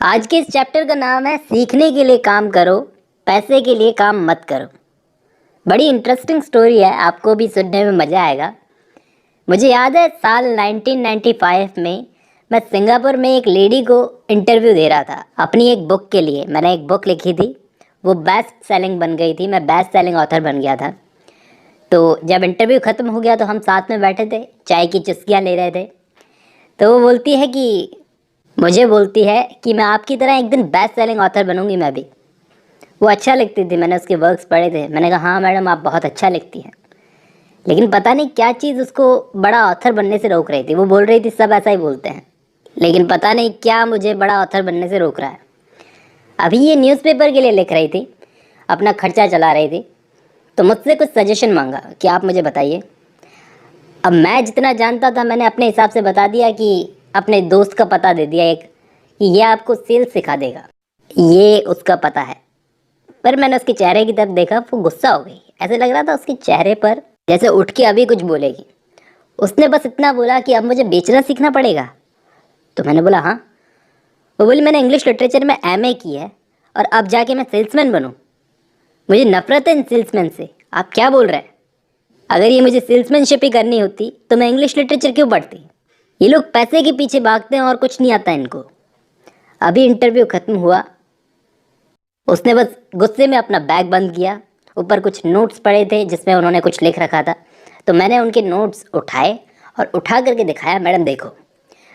आज के इस चैप्टर का नाम है सीखने के लिए काम करो, पैसे के लिए काम मत करो। बड़ी इंटरेस्टिंग स्टोरी है, आपको भी सुनने में मज़ा आएगा। मुझे याद है साल 1995 में मैं सिंगापुर में एक लेडी को इंटरव्यू दे रहा था अपनी एक बुक के लिए। मैंने एक बुक लिखी थी, वो बेस्ट सेलिंग बन गई थी, मैं बेस्ट सेलिंग ऑथर बन गया था। तो जब इंटरव्यू ख़त्म हो गया तो हम साथ में बैठे थे, चाय की चुस्कियाँ ले रहे थे। तो वो बोलती है कि मैं आपकी तरह एक दिन बेस्ट सेलिंग ऑथर बनूंगी मैं भी। वो अच्छा लिखती थी, मैंने उसके वर्क्स पढ़े थे। मैंने कहा हाँ मैडम, आप बहुत अच्छा लिखती हैं। लेकिन पता नहीं क्या चीज़ उसको बड़ा ऑथर बनने से रोक रही थी। वो बोल रही थी सब ऐसा ही बोलते हैं, लेकिन पता नहीं क्या मुझे बड़ा ऑथर बनने से रोक रहा है। अभी ये न्यूज़पेपर के लिए लिख रही थी, अपना खर्चा चला रही थी। तो मुझसे कुछ सजेशन मांगा कि आप मुझे बताइए। अब मैं जितना जानता था मैंने अपने हिसाब से बता दिया कि अपने दोस्त का पता दे दिया एक, कि ये आपको सेल्स सिखा देगा, ये उसका पता है। पर मैंने उसके चेहरे की तरफ देखा, वो गुस्सा हो गई। ऐसे लग रहा था उसके चेहरे पर जैसे उठ के अभी कुछ बोलेगी। उसने बस इतना बोला कि अब मुझे बेचना सीखना पड़ेगा। तो मैंने बोला हाँ। वो बोली मैंने इंग्लिश लिटरेचर में एमए की है और अब जाके मैं सेल्समैन बनूँ। मुझे नफरत है इन सेल्समैन से। आप क्या बोल रहे हैं? अगर ये मुझे सेल्समैनशिप ही करनी होती तो मैं इंग्लिश लिटरेचर क्यों पढ़ती? ये लोग पैसे के पीछे भागते हैं और कुछ नहीं आता इनको। अभी इंटरव्यू ख़त्म हुआ, उसने बस गुस्से में अपना बैग बंद किया। ऊपर कुछ नोट्स पड़े थे जिसमें उन्होंने कुछ लिख रखा था। तो मैंने उनके नोट्स उठाए और उठा करके दिखाया, मैडम देखो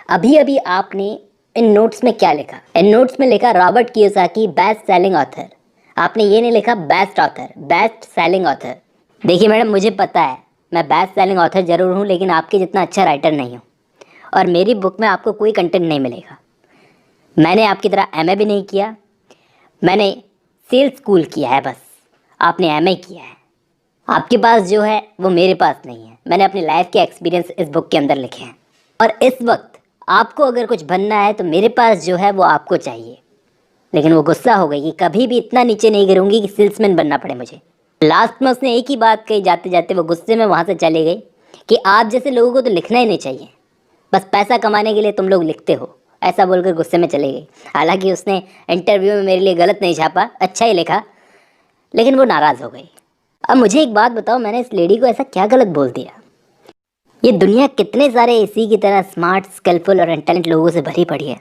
अभी अभी आपने इन नोट्स में क्या लिखा। इन नोट्स में लिखा Robert Kiyosaki best selling author. आपने ये नहीं लिखा best author, best selling author. देखिए मैडम, मुझे पता है मैं बेस्ट सेलिंग ऑथर ज़रूर हूँ, लेकिन आपके जितना अच्छा राइटर नहीं हूँ और मेरी बुक में आपको कोई कंटेंट नहीं मिलेगा। मैंने आपकी तरह एमए भी नहीं किया, मैंने सेल्स स्कूल किया है बस। आपने एमए किया है। आपके पास जो है वो मेरे पास नहीं है। मैंने अपनी लाइफ के एक्सपीरियंस इस बुक के अंदर लिखे हैं और इस वक्त आपको अगर कुछ बनना है तो मेरे पास जो है वो आपको चाहिए। लेकिन वो गुस्सा हो गई कि कभी भी इतना नीचे नहीं गिरूंगी कि सेल्समैन बनना पड़े मुझे। लास्ट में उसने एक ही बात कही, जाते जाते वो गुस्से में वहाँ से चले गई कि आप जैसे लोगों को तो लिखना ही नहीं चाहिए, बस पैसा कमाने के लिए तुम लोग लिखते हो। ऐसा बोलकर गुस्से में चली गई। हालांकि उसने इंटरव्यू में मेरे लिए गलत नहीं छापा, अच्छा ही लिखा, लेकिन वो नाराज़ हो गई। अब मुझे एक बात बताओ, मैंने इस लेडी को ऐसा क्या गलत बोल दिया? ये दुनिया कितने सारे इसी की तरह स्मार्ट, स्किलफुल और इंटेलिजेंट लोगों से भरी पड़ी है।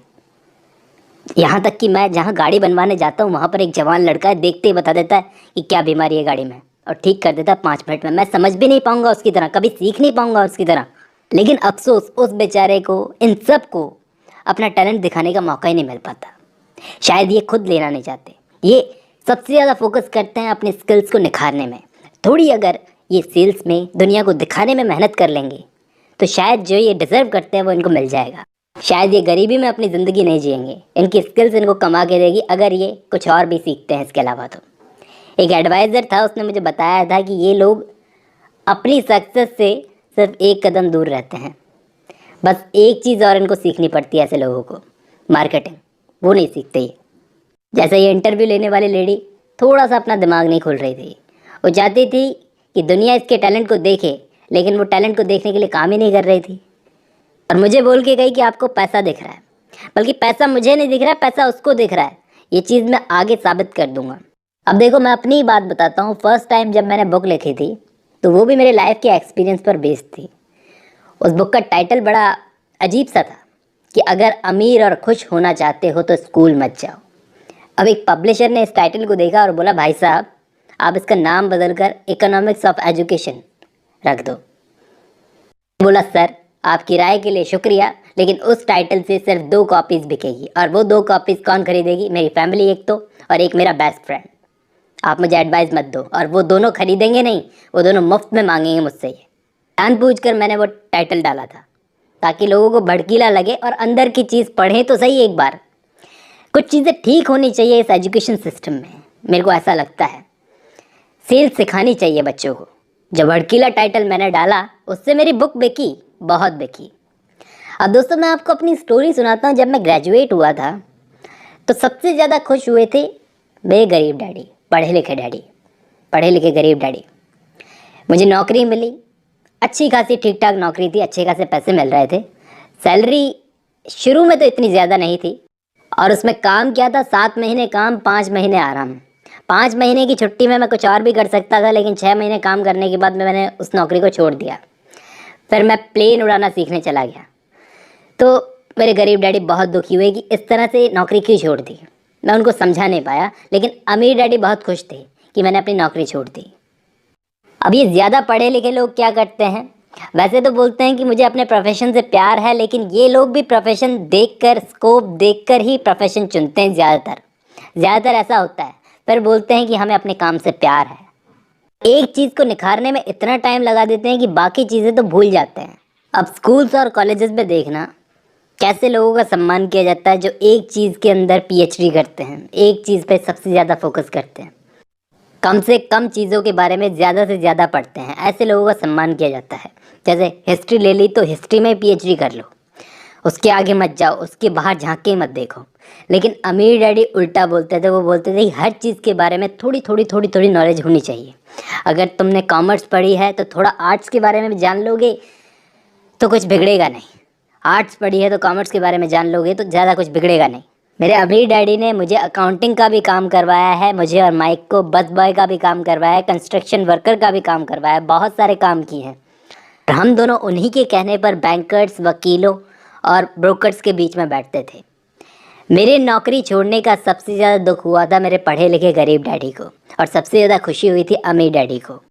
यहाँ तक कि मैं जहाँ गाड़ी बनवाने जाता हूँ वहाँ पर एक जवान लड़का है, देखते ही बता देता है कि क्या बीमारी है गाड़ी में और ठीक कर देता है 5 मिनट में। मैं समझ भी नहीं पाऊँगा उसकी तरह, कभी सीख नहीं पाऊँगा उसकी तरह। लेकिन अफसोस उस बेचारे को, इन सब को अपना टैलेंट दिखाने का मौका ही नहीं मिल पाता। शायद ये खुद लेना नहीं चाहते। ये सबसे ज़्यादा फोकस करते हैं अपने स्किल्स को निखारने में। थोड़ी अगर ये सेल्स में दुनिया को दिखाने में मेहनत कर लेंगे तो शायद जो ये डिज़र्व करते हैं वो इनको मिल जाएगा। शायद ये गरीबी में अपनी ज़िंदगी नहीं जिएंगे। इनकी स्किल्स इनको कमा के देगी अगर ये कुछ और भी सीखते हैं इसके अलावा। तो एक एडवाइज़र था, उसने मुझे बताया था कि ये लोग अपनी सक्सेस से सिर्फ एक कदम दूर रहते हैं। बस एक चीज़ और इनको सीखनी पड़ती है ऐसे लोगों को, मार्केटिंग। वो नहीं सीखते ये। जैसे ये इंटरव्यू लेने वाली लेडी थोड़ा सा अपना दिमाग नहीं खोल रही थी। वो चाहती थी कि दुनिया इसके टैलेंट को देखे, लेकिन वो टैलेंट को देखने के लिए काम ही नहीं कर रही थी। और मुझे बोल के गई कि आपको पैसा दिख रहा है, बल्कि पैसा मुझे नहीं दिख रहा है, पैसा उसको दिख रहा है। ये चीज़ मैं आगे साबित कर दूंगा। अब देखो, मैं अपनी ही बात बताता हूँ। फर्स्ट टाइम जब मैंने बुक लिखी थी तो वो भी मेरे लाइफ के एक्सपीरियंस पर बेस्ड थी। उस बुक का टाइटल बड़ा अजीब सा था कि अगर अमीर और खुश होना चाहते हो तो स्कूल मत जाओ। अब एक पब्लिशर ने इस टाइटल को देखा और बोला भाई साहब आप इसका नाम बदलकर इकोनॉमिक्स ऑफ एजुकेशन रख दो। बोला सर आपकी राय के लिए शुक्रिया, लेकिन उस टाइटल से सिर्फ 2 कॉपीज़ बिकेगी और वो 2 कॉपीज़ कौन खरीदेगी? मेरी फैमिली एक तो, और एक मेरा बेस्ट फ्रेंड। आप मुझे एडवाइस मत दो। और वो दोनों खरीदेंगे नहीं, वो दोनों मुफ्त में मांगेंगे मुझसे। ये जानबूझकर मैंने वो टाइटल डाला था ताकि लोगों को भड़कीला लगे और अंदर की चीज़ पढ़ें तो सही एक बार। कुछ चीज़ें ठीक होनी चाहिए इस एजुकेशन सिस्टम में, मेरे को ऐसा लगता है। सेल्स सिखानी चाहिए बच्चों को। जब भड़कीला टाइटल मैंने डाला उससे मेरी बुक बिकी, बहुत बिकी। अब दोस्तों मैं आपको अपनी स्टोरी सुनाता हूँ। जब मैं ग्रेजुएट हुआ था तो सबसे ज़्यादा खुश हुए थे मेरे गरीब डैडी, पढ़े लिखे डैडी, पढ़े लिखे गरीब डैडी। मुझे नौकरी मिली, अच्छी खासी ठीक ठाक नौकरी थी, अच्छे खासे पैसे मिल रहे थे। सैलरी शुरू में तो इतनी ज़्यादा नहीं थी, और उसमें काम क्या था, 7 महीने काम, 5 महीने आराम। 5 महीने की छुट्टी में मैं कुछ और भी कर सकता था, लेकिन 6 महीने काम करने के बाद मैंने उस नौकरी को छोड़ दिया। फिर मैं प्लेन उड़ाना सीखने चला गया। तो मेरे गरीब डैडी बहुत दुखी हुए कि इस तरह से नौकरी क्यों छोड़ दी। मैं उनको समझा नहीं पाया, लेकिन अमीर डैडी बहुत खुश थे कि मैंने अपनी नौकरी छोड़ दी। अब ये ज़्यादा पढ़े लिखे लोग क्या करते हैं, वैसे तो बोलते हैं कि मुझे अपने प्रोफेशन से प्यार है, लेकिन ये लोग भी प्रोफेशन देखकर, स्कोप देखकर ही प्रोफेशन चुनते हैं। ज़्यादातर ऐसा होता है। फिर बोलते हैं कि हमें अपने काम से प्यार है। एक चीज़ को निखारने में इतना टाइम लगा देते हैं कि बाकी चीज़ें तो भूल जाते हैं। अब स्कूल्स और कॉलेजेस में देखना कैसे लोगों का सम्मान किया जाता है जो एक चीज़ के अंदर पीएचडी करते हैं, एक चीज़ पे सबसे ज़्यादा फोकस करते हैं, कम से कम चीज़ों के बारे में ज़्यादा से ज़्यादा पढ़ते हैं। ऐसे लोगों का सम्मान किया जाता है। जैसे हिस्ट्री ले ली तो हिस्ट्री में पीएचडी कर लो, उसके आगे मत जाओ, उसके बाहर झांक के मत देखो। लेकिन अमीर डैडी उल्टा बोलते थे। वो बोलते थे हर चीज़ के बारे में थोड़ी थोड़ी नॉलेज होनी चाहिए। अगर तुमने कॉमर्स पढ़ी है तो थोड़ा आर्ट्स के बारे में भी जान लोगे तो कुछ बिगड़ेगा नहीं। आर्ट्स पढ़ी है तो कॉमर्स के बारे में जान लोगे तो ज़्यादा कुछ बिगड़ेगा नहीं। मेरे अमीर डैडी ने मुझे अकाउंटिंग का भी काम करवाया है, मुझे और माइक को बस बॉय का भी काम करवाया है, कंस्ट्रक्शन वर्कर का भी काम करवाया है, बहुत सारे काम किए हैं। और हम दोनों उन्हीं के कहने पर बैंकर्स, वकीलों और ब्रोकर्स के बीच में बैठते थे। मेरे नौकरी छोड़ने का सबसे ज़्यादा दुख हुआ था मेरे पढ़े लिखे गरीब डैडी को, और सबसे ज़्यादा खुशी हुई थी अमीर डैडी को।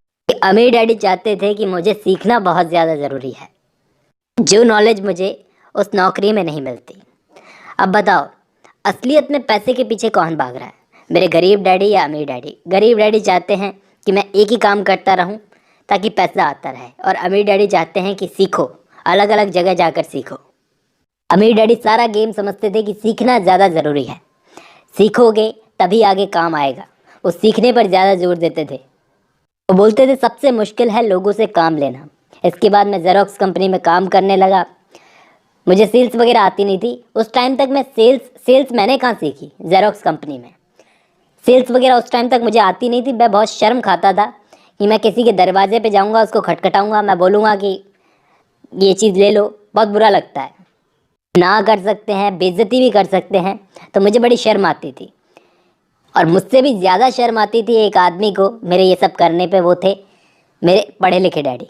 अमीर डैडी चाहते थे कि मुझे सीखना बहुत ज़्यादा ज़रूरी है, जो नॉलेज मुझे उस नौकरी में नहीं मिलती। अब बताओ, असलियत में पैसे के पीछे कौन भाग रहा है, मेरे गरीब डैडी या अमीर डैडी? गरीब डैडी चाहते हैं कि मैं एक ही काम करता रहूं ताकि पैसा आता रहे, और अमीर डैडी चाहते हैं कि सीखो, अलग अलग जगह जाकर सीखो। अमीर डैडी सारा गेम समझते थे कि सीखना ज़्यादा ज़रूरी है, सीखोगे तभी आगे काम आएगा। वो सीखने पर ज़्यादा जोर देते थे। वो बोलते थे सबसे मुश्किल है लोगों से काम लेना। इसके बाद मैं ज़ेरॉक्स कंपनी में काम करने लगा। मुझे सेल्स वगैरह आती नहीं थी उस टाइम तक। मैं सेल्स मैंने कहाँ सीखी ज़ेरॉक्स कंपनी में। सेल्स वगैरह उस टाइम तक मुझे आती नहीं थी। मैं बहुत शर्म खाता था कि मैं किसी के दरवाजे पे जाऊँगा, उसको खटखटाऊँगा, मैं बोलूँगा कि ये चीज़ ले लो। बहुत बुरा लगता है, ना कर सकते हैं, बेइज्जती भी कर सकते हैं, तो मुझे बड़ी शर्म आती थी। और मुझसे भी ज़्यादा शर्म आती थी एक आदमी को मेरे ये सब करने पे। वो थे मेरे पढ़े लिखे डैडी।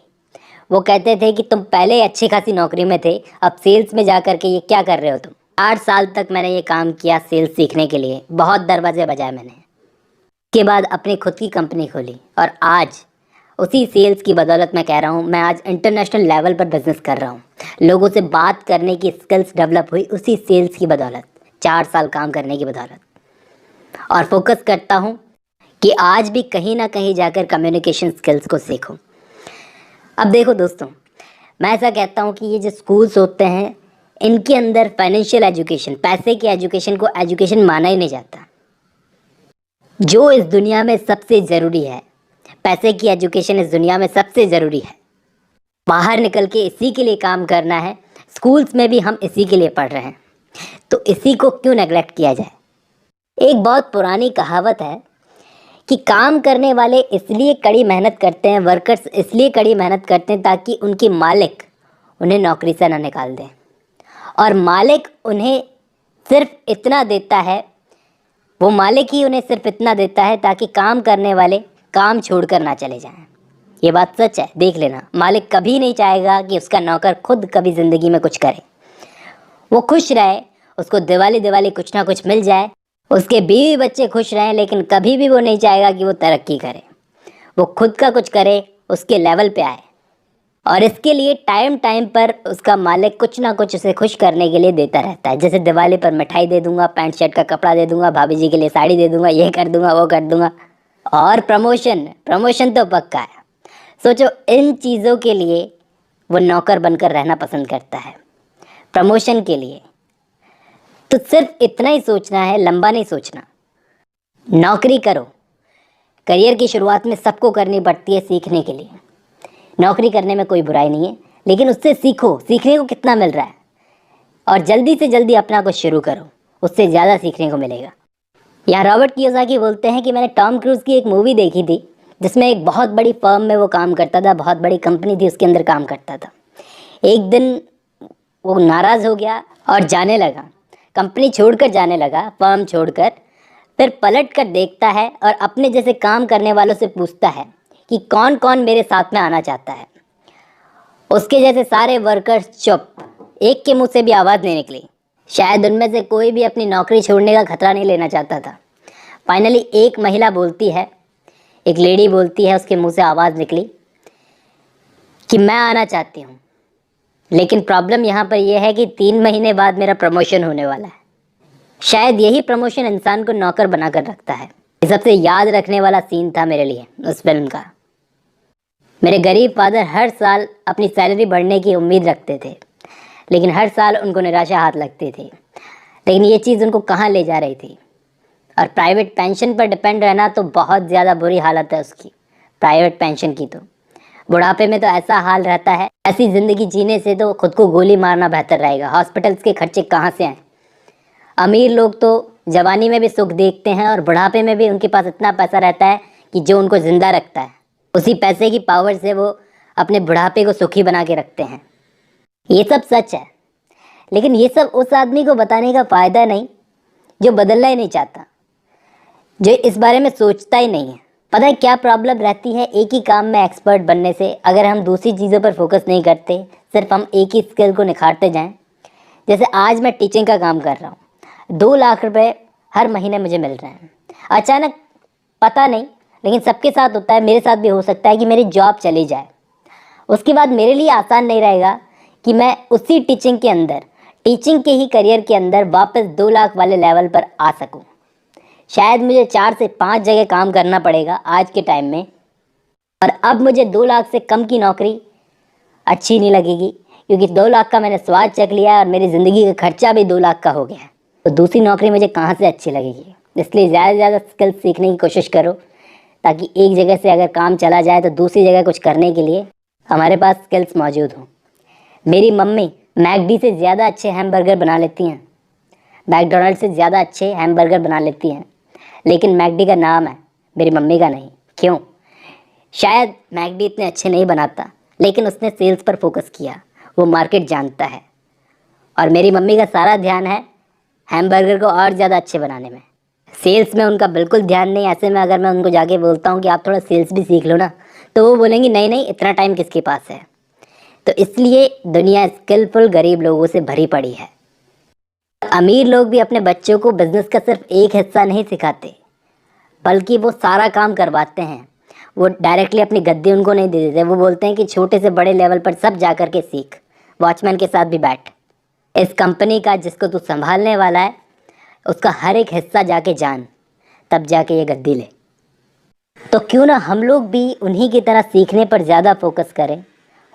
वो कहते थे कि तुम पहले अच्छी खासी नौकरी में थे, अब सेल्स में जा कर के ये क्या कर रहे हो तुम? 8 साल तक मैंने ये काम किया सेल्स सीखने के लिए, बहुत दरवाजे बजाए मैंने। के बाद अपनी खुद की कंपनी खोली, और आज उसी सेल्स की बदौलत मैं कह रहा हूँ, मैं आज इंटरनेशनल लेवल पर बिजनेस कर रहा हूँ। लोगों से बात करने की स्किल्स डेवलप हुई उसी सेल्स की बदौलत, 4 साल काम करने की बदौलत। और फोकस करता हूँ कि आज भी कहीं ना कहीं जाकर कम्युनिकेशन स्किल्स को सीखूं। अब देखो दोस्तों, मैं ऐसा कहता हूँ कि ये जो स्कूल्स होते हैं, इनके अंदर फाइनेंशियल एजुकेशन, पैसे की एजुकेशन को एजुकेशन माना ही नहीं जाता। जो इस दुनिया में सबसे ज़रूरी है, पैसे की एजुकेशन इस दुनिया में सबसे ज़रूरी है। बाहर निकल के इसी के लिए काम करना है। स्कूल्स में भी हम इसी के लिए पढ़ रहे हैं, तो इसी को क्यों नेगलेक्ट किया जाए? एक बहुत पुरानी कहावत है कि काम करने वाले इसलिए कड़ी मेहनत करते हैं, वर्कर्स इसलिए कड़ी मेहनत करते हैं ताकि उनके मालिक उन्हें नौकरी से ना निकाल दें। और मालिक उन्हें सिर्फ इतना देता है, वो मालिक ही उन्हें सिर्फ इतना देता है ताकि काम करने वाले काम छोड़कर ना चले जाएं। ये बात सच है, देख लेना। मालिक कभी नहीं चाहेगा कि उसका नौकर खुद कभी ज़िंदगी में कुछ करे। वो खुश रहे, उसको दिवाली दिवाली कुछ ना कुछ मिल जाए, उसके बीवी बच्चे खुश रहें, लेकिन कभी भी वो नहीं चाहेगा कि वो तरक्की करे, वो खुद का कुछ करे, उसके लेवल पे आए। और इसके लिए टाइम टाइम पर उसका मालिक कुछ ना कुछ उसे खुश करने के लिए देता रहता है। जैसे दिवाली पर मिठाई दे दूंगा, पैंट शर्ट का कपड़ा दे दूंगा, भाभी जी के लिए साड़ी दे दूंगा, ये कर दूंगा, वो कर दूंगा। और प्रमोशन तो पक्का है। सोचो, इन चीज़ों के लिए वो नौकर बनकर रहना पसंद करता है, प्रमोशन के लिए। तो सिर्फ इतना ही सोचना है, लंबा नहीं सोचना। नौकरी करो। करियर की शुरुआत में सबको करनी पड़ती है सीखने के लिए। नौकरी करने में कोई बुराई नहीं है, लेकिन उससे सीखो, सीखने को कितना मिल रहा है, और जल्दी से जल्दी अपना कुछ शुरू करो, उससे ज़्यादा सीखने को मिलेगा। यहाँ रॉबर्ट कियोसाकी बोलते हैं कि मैंने टॉम क्रूज़ की एक मूवी देखी थी जिसमें एक बहुत बड़ी फर्म में वो काम करता था, बहुत बड़ी कंपनी थी, उसके अंदर काम करता था। एक दिन वो नाराज़ हो गया और जाने लगा। कंपनी छोड़कर जाने लगा, फर्म छोड़कर। फिर पलट कर देखता है और अपने जैसे काम करने वालों से पूछता है कि कौन कौन मेरे साथ में आना चाहता है। उसके जैसे सारे वर्कर्स चुप, एक के मुंह से भी आवाज़ नहीं निकली। शायद उनमें से कोई भी अपनी नौकरी छोड़ने का खतरा नहीं लेना चाहता था। फाइनली एक महिला बोलती है, एक लेडी बोलती है, उसके मुंह से आवाज़ निकली कि मैं आना चाहती हूँ, लेकिन प्रॉब्लम यहाँ पर यह है कि 3 महीने बाद मेरा प्रमोशन होने वाला है। शायद यही प्रमोशन इंसान को नौकर बनाकर रखता है। ये सबसे याद रखने वाला सीन था मेरे लिए उस फिल्म का। मेरे गरीब फादर हर साल अपनी सैलरी बढ़ने की उम्मीद रखते थे, लेकिन हर साल उनको निराशा हाथ लगती थी। लेकिन ये चीज़ उनको कहाँ ले जा रही थी। और प्राइवेट पेंशन पर डिपेंड रहना तो बहुत ज़्यादा बुरी हालत है उसकी, प्राइवेट पेंशन की। तो बुढ़ापे में तो ऐसा हाल रहता है, ऐसी ज़िंदगी जीने से तो खुद को गोली मारना बेहतर रहेगा। हॉस्पिटल्स के खर्चे कहाँ से आए। अमीर लोग तो जवानी में भी सुख देखते हैं और बुढ़ापे में भी उनके पास इतना पैसा रहता है कि जो उनको ज़िंदा रखता है। उसी पैसे की पावर से वो अपने बुढ़ापे को सुखी बना के रखते हैं। ये सब सच है, लेकिन ये सब उस आदमी को बताने का फ़ायदा नहीं जो बदलना ही नहीं चाहता, जो इस बारे में सोचता ही नहीं है। पता है क्या प्रॉब्लम रहती है एक ही काम में एक्सपर्ट बनने से? अगर हम दूसरी चीज़ों पर फोकस नहीं करते, सिर्फ हम एक ही स्किल को निखारते जाएं। जैसे आज मैं टीचिंग का काम कर रहा हूँ, 2 लाख रुपए हर महीने मुझे मिल रहे हैं। अचानक पता नहीं, लेकिन सबके साथ होता है, मेरे साथ भी हो सकता है कि मेरी जॉब चली जाए। उसके बाद मेरे लिए आसान नहीं रहेगा कि मैं उसी टीचिंग के अंदर, टीचिंग के ही करियर के अंदर वापस 2 लाख वाले लेवल पर आ सकूं। शायद मुझे 4 से 5 जगह काम करना पड़ेगा आज के टाइम में। और अब मुझे 2 लाख से कम की नौकरी अच्छी नहीं लगेगी, क्योंकि 2 लाख का मैंने स्वाद चख लिया और मेरी ज़िंदगी का खर्चा भी 2 लाख का हो गया। तो दूसरी नौकरी मुझे कहाँ से अच्छी लगेगी। इसलिए ज़्यादा से ज़्यादा स्किल्स सीखने की कोशिश करो, ताकि एक जगह से अगर काम चला जाए तो दूसरी जगह कुछ करने के लिए हमारे पास स्किल्स मौजूद हों। मेरी मम्मी मैकडी से ज़्यादा अच्छे हैमबर्गर बना लेती हैं, मैकडोनल्ड से ज़्यादा अच्छे हैमबर्गर बना लेती हैं, लेकिन मैकडी का नाम है, मेरी मम्मी का नहीं। क्यों? शायद मैकडी इतने अच्छे नहीं बनाता, लेकिन उसने सेल्स पर फोकस किया, वो मार्केट जानता है। और मेरी मम्मी का सारा ध्यान है हैमबर्गर को और ज़्यादा अच्छे बनाने में। सेल्स में उनका बिल्कुल ध्यान नहीं। ऐसे में अगर मैं उनको जाके बोलता हूँ कि आप थोड़ा सेल्स भी सीख लो ना, तो वो बोलेंगी नहीं नहीं, इतना टाइम किसके पास है। तो इसलिए दुनिया स्किलफुल गरीब लोगों से भरी पड़ी है। अमीर लोग भी अपने बच्चों को बिजनेस का सिर्फ एक हिस्सा नहीं सिखाते, बल्कि वो सारा काम करवाते हैं। वो डायरेक्टली अपनी गद्दी उनको नहीं दे देते। वो बोलते हैं कि छोटे से बड़े लेवल पर सब जा कर के सीख, वॉचमैन के साथ भी बैठ। इस कंपनी का जिसको तू संभालने वाला है उसका हर एक हिस्सा जाके जान, तब जाके ये गद्दी ले। तो क्यों ना हम लोग भी उन्हीं की तरह सीखने पर ज़्यादा फोकस करें।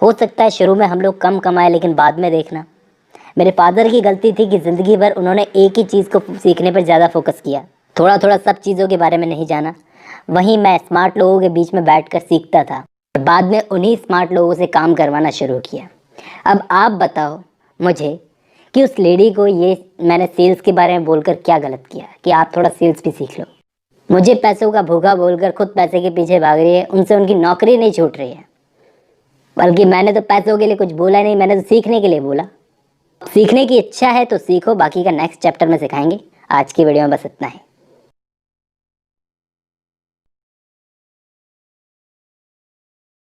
हो सकता है शुरू में हम लोग कम कमाए, लेकिन बाद में देखना। मेरे फादर की गलती थी कि ज़िंदगी भर उन्होंने एक ही चीज़ को सीखने पर ज़्यादा फोकस किया, थोड़ा थोड़ा सब चीज़ों के बारे में नहीं जाना। वहीं मैं स्मार्ट लोगों के बीच में बैठकर सीखता था और बाद में उन्हीं स्मार्ट लोगों से काम करवाना शुरू किया। अब आप बताओ मुझे कि उस लेडी को ये मैंने सेल्स के बारे में बोलकर क्या गलत किया कि आप थोड़ा सेल्स भी सीख लो। मुझे पैसों का भूखा बोलकर खुद पैसे के पीछे भाग रही है, उनसे उनकी नौकरी नहीं छूट रही है। बल्कि मैंने तो पैसों के लिए कुछ बोला नहीं, मैंने तो सीखने के लिए बोला। सीखने की इच्छा है तो सीखो, बाकी का नेक्स्ट चैप्टर में सिखाएंगे। आज की वीडियो में बस इतना ही।